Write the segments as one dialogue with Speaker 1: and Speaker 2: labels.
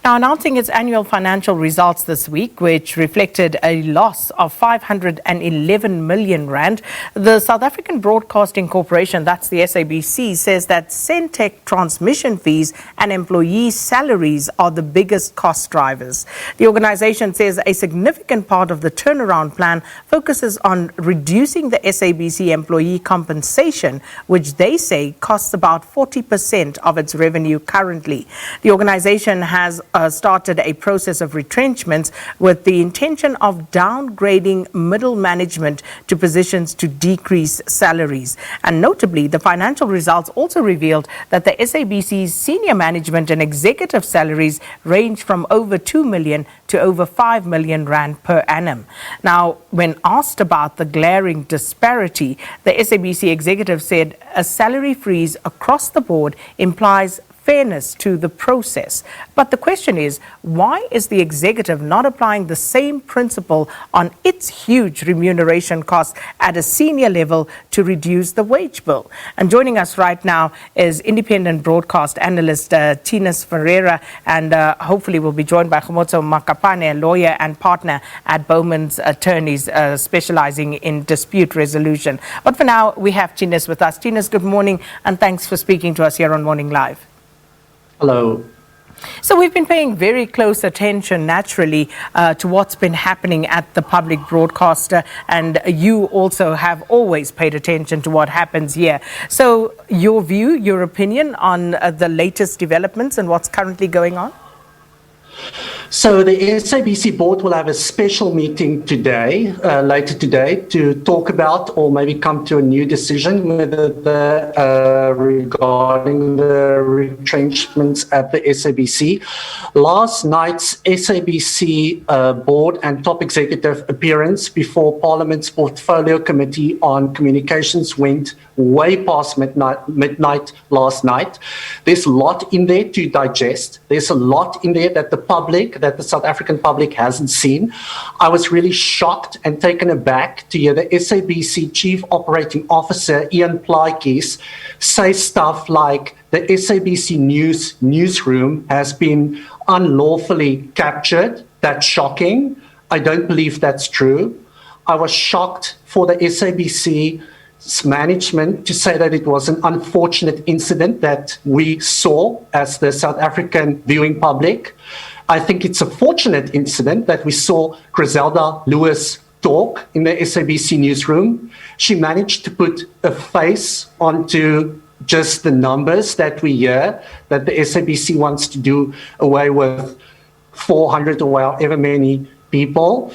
Speaker 1: Now, announcing its annual financial results this week, which reflected a loss of 511 million rand, the South African Broadcasting Corporation, that's the SABC, says that Sentech transmission fees and employee salaries are the biggest cost drivers. The organization says a significant part of the turnaround plan focuses on reducing the SABC employee compensation, which they say costs about 40% of its revenue currently. The organization has started a process of retrenchments with the intention of downgrading middle management to positions to decrease salaries. And notably, the financial results also revealed that the SABC's senior management and executive salaries range from over 2 million to over 5 million rand per annum. Now, when asked about the glaring disparity, the SABC executive said a salary freeze across the board implies fairness to the process. But the question is, why is the executive not applying the same principle on its huge remuneration costs at a senior level to reduce the wage bill? And joining us right now is independent broadcast analyst Thinus Ferreira, and hopefully we'll be joined by Khomotso Makapane, a lawyer and partner at Bowmans Attorneys, specialising in dispute resolution. But for now, we have Thinus with us. Thinus, good morning, and thanks for speaking to us here on Morning Live.
Speaker 2: Hello.
Speaker 1: So we've been paying very close attention, naturally, to what's been happening at the public broadcaster, and you also have always paid attention to what happens here. So your view, your opinion on the latest developments and what's currently going on?
Speaker 2: So the SABC board will have a special meeting today, later today, to talk about or maybe come to a new decision regarding the retrenchments at the SABC. Last night's SABC board and top executive appearance before Parliament's Portfolio Committee on Communications went way past midnight last night. There's a lot in there to digest. There's a lot in there that the South African public hasn't seen. I was really shocked and taken aback to hear the SABC Chief Operating Officer, Ian Plaatjes, say stuff like the SABC newsroom has been unlawfully captured. That's shocking. I don't believe that's true. I was shocked for the SABC management to say that it was an unfortunate incident that we saw as the South African viewing public. I think it's a fortunate incident that we saw Griselda Lewis talk in the SABC newsroom. She managed to put a face onto just the numbers that we hear, that the SABC wants to do away with 400 or however many people.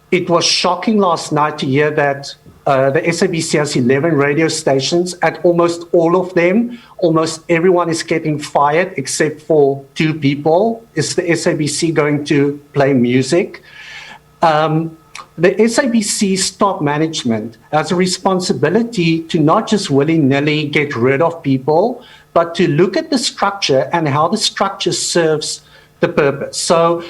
Speaker 2: It was shocking last night to hear that the SABC has 11 radio stations. At almost all of them, almost everyone is getting fired except for 2 people. Is the SABC going to play music? The SABC's top management has a responsibility to not just willy-nilly get rid of people, but to look at the structure and how the structure serves the purpose. So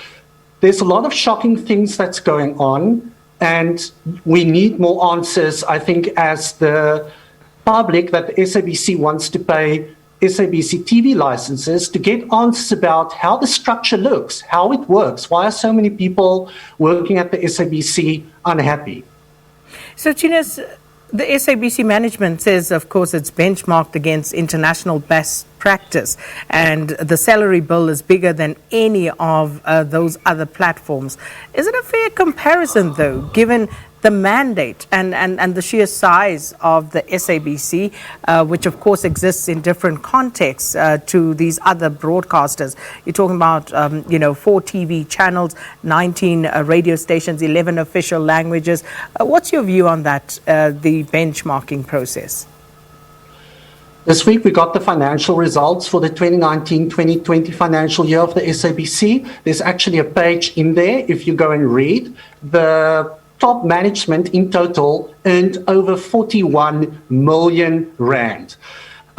Speaker 2: there's a lot of shocking things that's going on, and we need more answers, I think, as the public, that the SABC wants to pay SABC TV licenses, to get answers about how the structure looks, how it works. Why are so many people working at the SABC unhappy?
Speaker 1: So, Thinus, the SABC management says, of course, it's benchmarked against international best practice, and the salary bill is bigger than any of those other platforms. Is it a fair comparison, though, given the mandate and the sheer size of the SABC, which of course exists in different contexts to these other broadcasters? You're talking about 4 TV channels, 19 radio stations, 11 official languages. What's your view on that, the benchmarking process?
Speaker 2: This week we got the financial results for the 2019-2020 financial year of the SABC. There's actually a page in there, if you go and read. The top management in total earned over 41 million rand.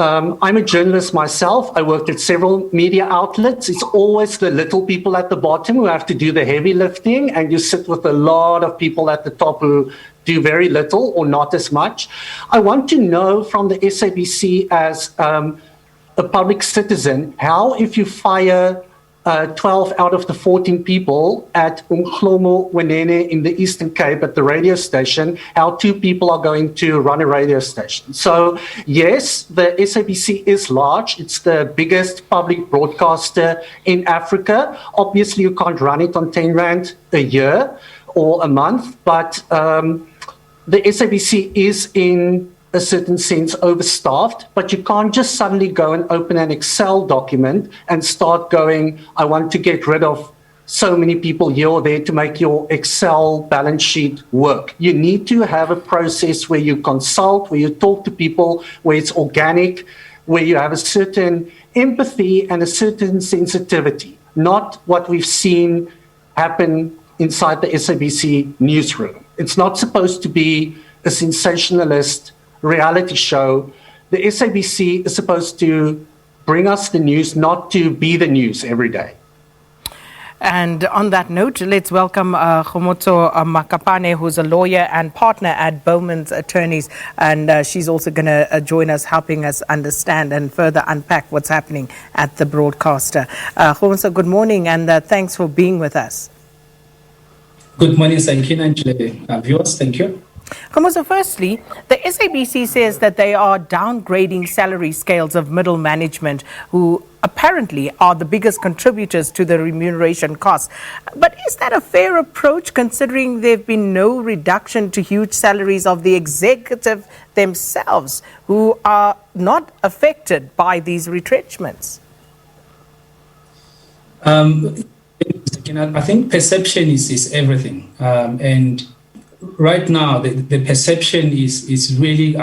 Speaker 2: I'm a journalist myself. I worked at several media outlets. It's always the little people at the bottom who have to do the heavy lifting, and you sit with a lot of people at the top who do very little or not as much. I want to know from the SABC, as a public citizen, how, if you fire 12 out of the 14 people at Umhlomo Wenene in the Eastern Cape at the radio station, how 2 people are going to run a radio station. So, yes, the SABC is large. It's the biggest public broadcaster in Africa. Obviously, you can't run it on 10 Rand a year or a month, but the SABC is in a certain sense overstaffed, but you can't just suddenly go and open an Excel document and start going, I want to get rid of so many people here or there to make your Excel balance sheet work. You need to have a process where you consult, where you talk to people, where it's organic, where you have a certain empathy and a certain sensitivity, not what we've seen happen inside the SABC newsroom. It's not supposed to be a sensationalist reality show. The SABC is supposed to bring us the news, not to be the news every day.
Speaker 1: And on that note, let's welcome Khomotso Makapane, who's a lawyer and partner at Bowmans Attorneys. And she's also going to join us, helping us understand and further unpack what's happening at the broadcaster. Khomotso, good morning, and thanks for being with us.
Speaker 3: Good morning, Sankina and viewers. Thank you.
Speaker 1: Khomotso, firstly, the SABC says that they are downgrading salary scales of middle management, who apparently are the biggest contributors to the remuneration costs. But is that a fair approach, considering there have been no reduction to huge salaries of the executive themselves, who are not affected by these retrenchments?
Speaker 3: I think perception is everything. And right now, the perception is really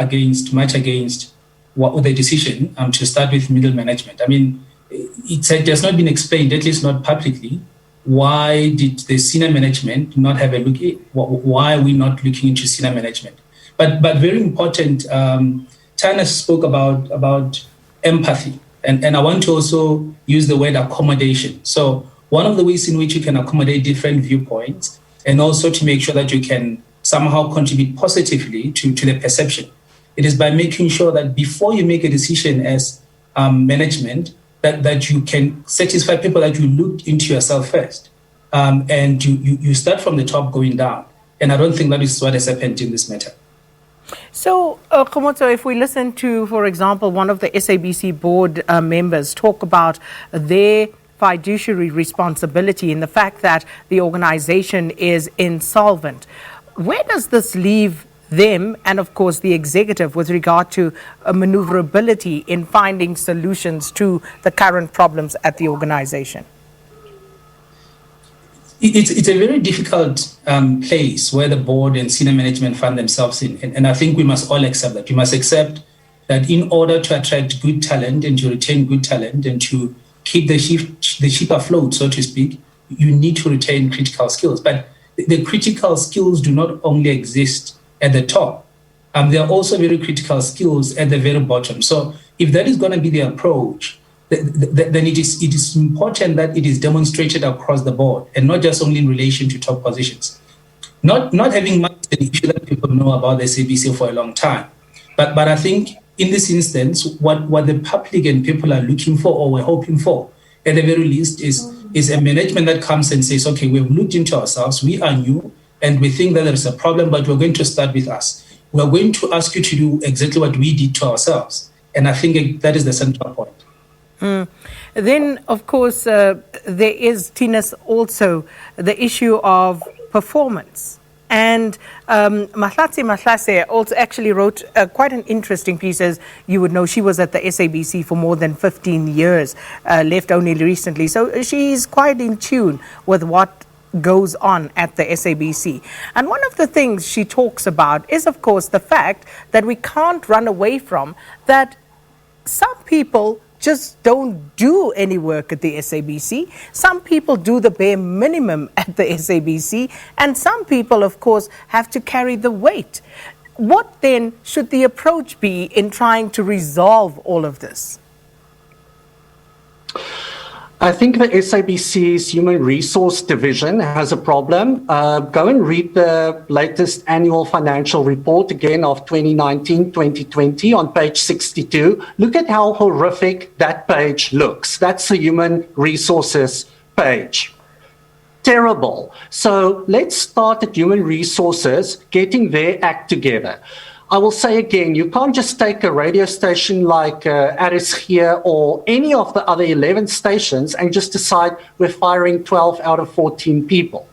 Speaker 3: much against what the decision to start with middle management. I mean, it has not been explained, at least not publicly, why did the senior management not have a look at why are we not looking into senior management? But very important, Thinus spoke about empathy, and I want to also use the word accommodation. So one of the ways in which you can accommodate different viewpoints, and also to make sure that you can somehow contribute positively to the perception, it is by making sure that before you make a decision as management, that you can satisfy people, that you look into yourself first, and you start from the top going down. And I don't think that is what has happened in this matter.
Speaker 1: So, Khomotso, if we listen to, for example, one of the SABC board members talk about their fiduciary responsibility in the fact that the organization is insolvent, where does this leave them and, of course, the executive with regard to maneuverability in finding solutions to the current problems at the organization?
Speaker 3: It's a very difficult place where the board and senior management find themselves in. And I think we must all accept that. We must accept that in order to attract good talent and to retain good talent and to keep the ship afloat, so to speak, you need to retain critical skills. But the critical skills do not only exist at the top. There are also very critical skills at the very bottom. So if that is going to be the approach, then it is important that it is demonstrated across the board and not just only in relation to top positions. Not having much an issue that people know about the SABC for a long time. But I think in this instance, what the public and people are looking for or we're hoping for, at the very least, is a management that comes and says, okay, we've looked into ourselves, we are new, and we think that there is a problem, but we're going to start with us. We're going to ask you to do exactly what we did to ourselves. And I think that is the central point.
Speaker 1: Then, of course, there is, Thinus, also the issue of performance. And Mahlase also actually wrote quite an interesting piece. As you would know, she was at the SABC for more than 15 years, left only recently. So she's quite in tune with what goes on at the SABC. And one of the things she talks about is, of course, the fact that we can't run away from that some people just don't do any work at the SABC. Some people do the bare minimum at the SABC, and some people, of course, have to carry the weight. What then should the approach be in trying to resolve all of this?
Speaker 2: I think the SABC's Human Resource Division has a problem. Go and read the latest annual financial report again of 2019-2020 on page 62. Look at how horrific that page looks. That's the Human Resources page. Terrible. So let's start at Human Resources getting their act together. I will say again, you can't just take a radio station like RSG or any of the other 11 stations and just decide we're firing 12 out of 14 people.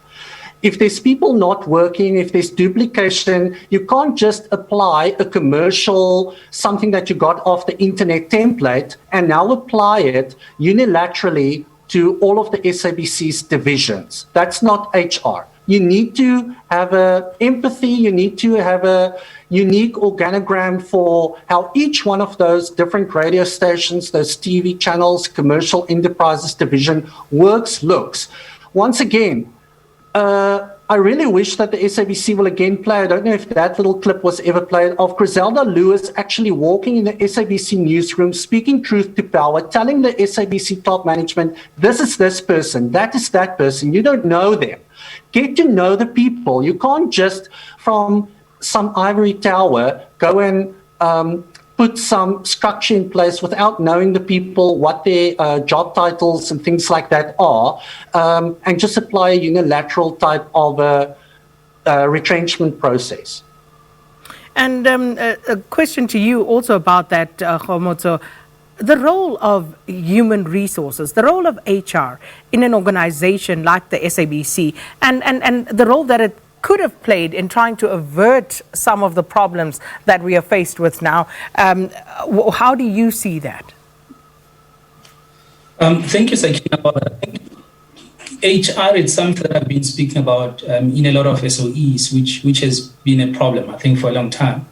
Speaker 2: If there's people not working, if there's duplication, you can't just apply a commercial, something that you got off the internet template, and now apply it unilaterally to all of the SABC's divisions. That's not HR. You need to have empathy, you need to have a unique organogram for how each one of those different radio stations, those TV channels, commercial enterprises division works, looks. Once again, I really wish that the SABC will again play, I don't know if that little clip was ever played, of Griselda Lewis actually walking in the SABC newsroom, speaking truth to power, telling the SABC top management, this is this person, that is that person, you don't know them. Get to know the people. You can't just, from some ivory tower, go and put some structure in place without knowing the people, what their job titles and things like that are, and just apply a unilateral type of retrenchment process.
Speaker 1: And a question to you also about that, Khomotso. The role of human resources, the role of HR in an organization like the SABC, and the role that it could have played in trying to avert some of the problems that we are faced with now. How do you see that?
Speaker 3: Thank you, Sakina. I think HR is something that I've been speaking about in a lot of SOEs, which has been a problem, I think, for a long time.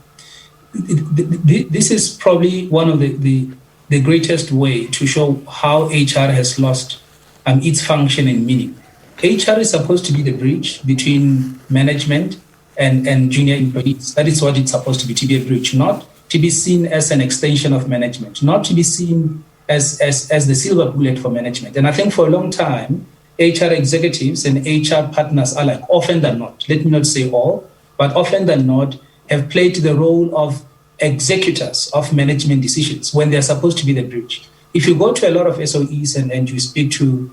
Speaker 3: This is probably one of the greatest way to show how HR has lost its function and meaning. HR is supposed to be the bridge between management and junior employees. That is what it's supposed to be a bridge, not to be seen as an extension of management, not to be seen as the silver bullet for management. And I think for a long time, HR executives and HR partners are like, often than not, let me not say all, but often than not, have played the role of executors of management decisions when they're supposed to be the bridge. If you go to a lot of SOEs and you speak to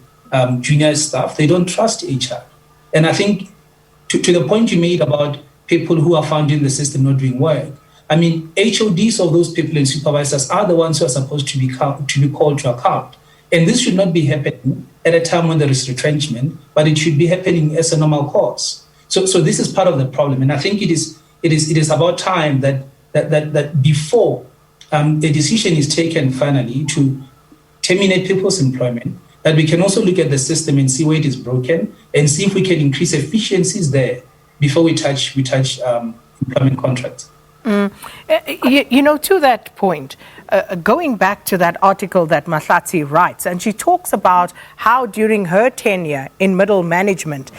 Speaker 3: junior staff, they don't trust HR. And I think to the point you made about people who are found in the system not doing work, I mean, HODs of those people and supervisors are the ones who are supposed to be called to account. And this should not be happening at a time when there is retrenchment, but it should be happening as a normal course. So this is part of the problem. And I think it is about time that before a decision is taken finally to terminate people's employment, that we can also look at the system and see where it is broken and see if we can increase efficiencies there before we touch employment contracts.
Speaker 1: You know, to that point, going back to that article that Mahlatsi writes, and she talks about how during her tenure in middle management,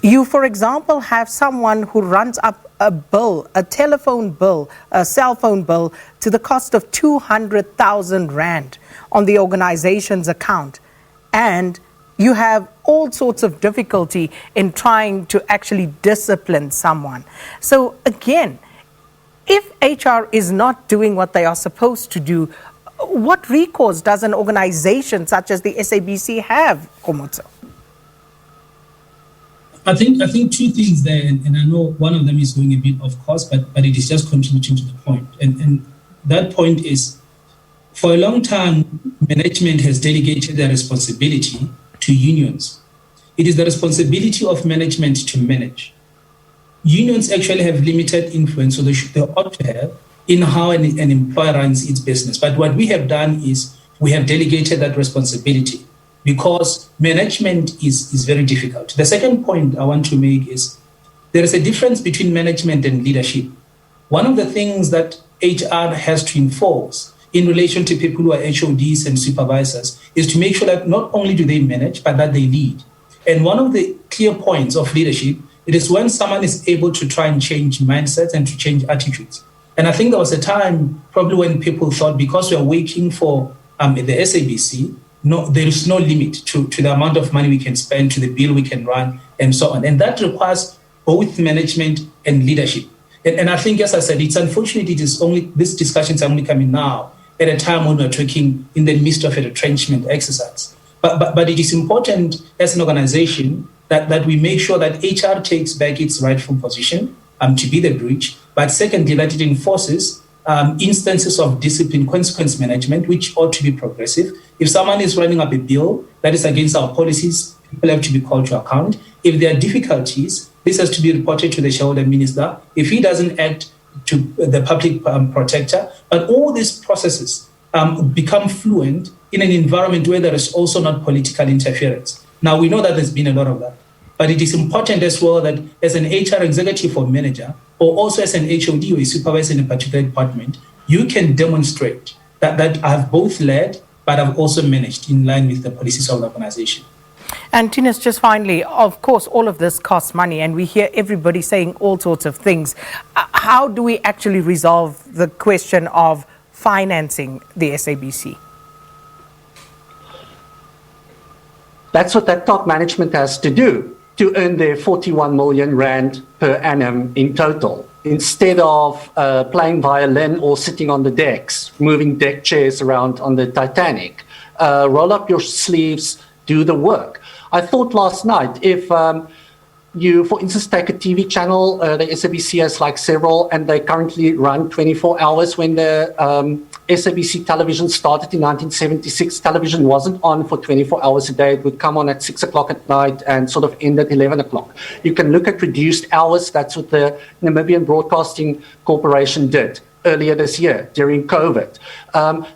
Speaker 1: you, for example, have someone who runs up a bill, a telephone bill, a cell phone bill, to the cost of 200,000 Rand on the organization's account. And you have all sorts of difficulty in trying to actually discipline someone. So again, if HR is not doing what they are supposed to do, what recourse does an organization such as the SABC have, Khomotso?
Speaker 3: I think two things there, and I know one of them is going a bit off course, but it is just contributing to the point. And that point is, for a long time, management has delegated their responsibility to unions. It is the responsibility of management to manage. Unions actually have limited influence, so they ought to have, in how an employer runs its business. But what we have done is we have delegated that responsibility because management is very difficult. The second point I want to make is there is a difference between management and leadership. One of the things that HR has to enforce in relation to people who are HODs and supervisors is to make sure that not only do they manage, but that they lead. And one of the clear points of leadership, it is when someone is able to try and change mindsets and to change attitudes. And I think there was a time probably when people thought because we are waiting for the SABC there is no limit to the amount of money we can spend, to the bill we can run, and so on. And that requires both management and leadership. And I think, as I said, it's unfortunate these discussions are only coming now at a time when we're talking in the midst of a retrenchment exercise. But it is important as an organization that we make sure that HR takes back its rightful position to be the bridge. But secondly, that it enforces instances of discipline consequence management, which ought to be progressive. If someone is running up a bill that is against our policies, people have to be called to account. If there are difficulties, this has to be reported to the shareholder minister. If he doesn't act, to the public protector. But all these processes become fluent in an environment where there is also not political interference. Now, we know that there's been a lot of that. But it is important as well that as an HR executive or manager, or also as an HOD or a supervisor in a particular department, you can demonstrate that I've both led, but I've also managed in line with the policies of the organization.
Speaker 1: And Thinus, just finally, of course, all of this costs money, and we hear everybody saying all sorts of things. How do we actually resolve the question of financing the SABC?
Speaker 2: That's what that top management has to do to earn their 41 million rand per annum in total, instead of playing violin or sitting on the decks, moving deck chairs around on the Titanic. Roll up your sleeves, do the work. I thought last night, if you, for instance, take a TV channel, the SABC has like several, and they currently run 24 hours. When the SABC television started in 1976, television wasn't on for 24 hours a day. It would come on at 6 o'clock at night and sort of end at 11 o'clock. You can look at reduced hours. That's what the Namibian Broadcasting Corporation did earlier this year during COVID.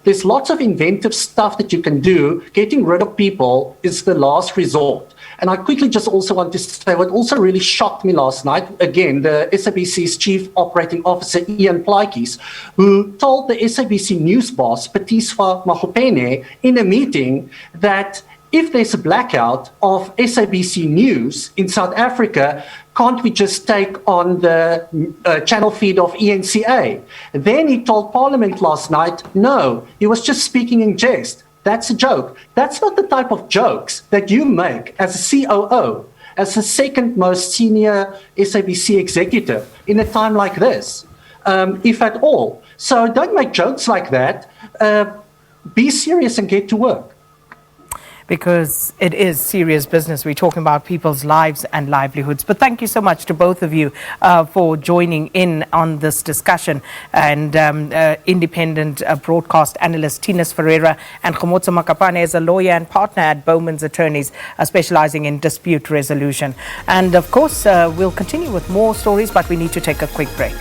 Speaker 2: There's lots of inventive stuff that you can do. Getting rid of people is the last resort. And I quickly just also want to say what also really shocked me last night, again, the SABC's Chief Operating Officer, Ian Plaatjes, who told the SABC news boss, Khomotso Makapane, in a meeting that if there's a blackout of SABC News in South Africa, can't we just take on the channel feed of ENCA? Then he told Parliament last night, no, he was just speaking in jest. That's a joke. That's not the type of jokes that you make as a COO, as the second most senior SABC executive in a time like this, if at all. So don't make jokes like that. Be serious and get to work.
Speaker 1: Because it is serious business. We're talking about people's lives and livelihoods. But thank you so much to both of you for joining in on this discussion. And independent broadcast analyst Thinus Ferreira and Khomotso Makapane is a lawyer and partner at Bowmans Attorneys, specialising in dispute resolution. And of course, we'll continue with more stories, but we need to take a quick break.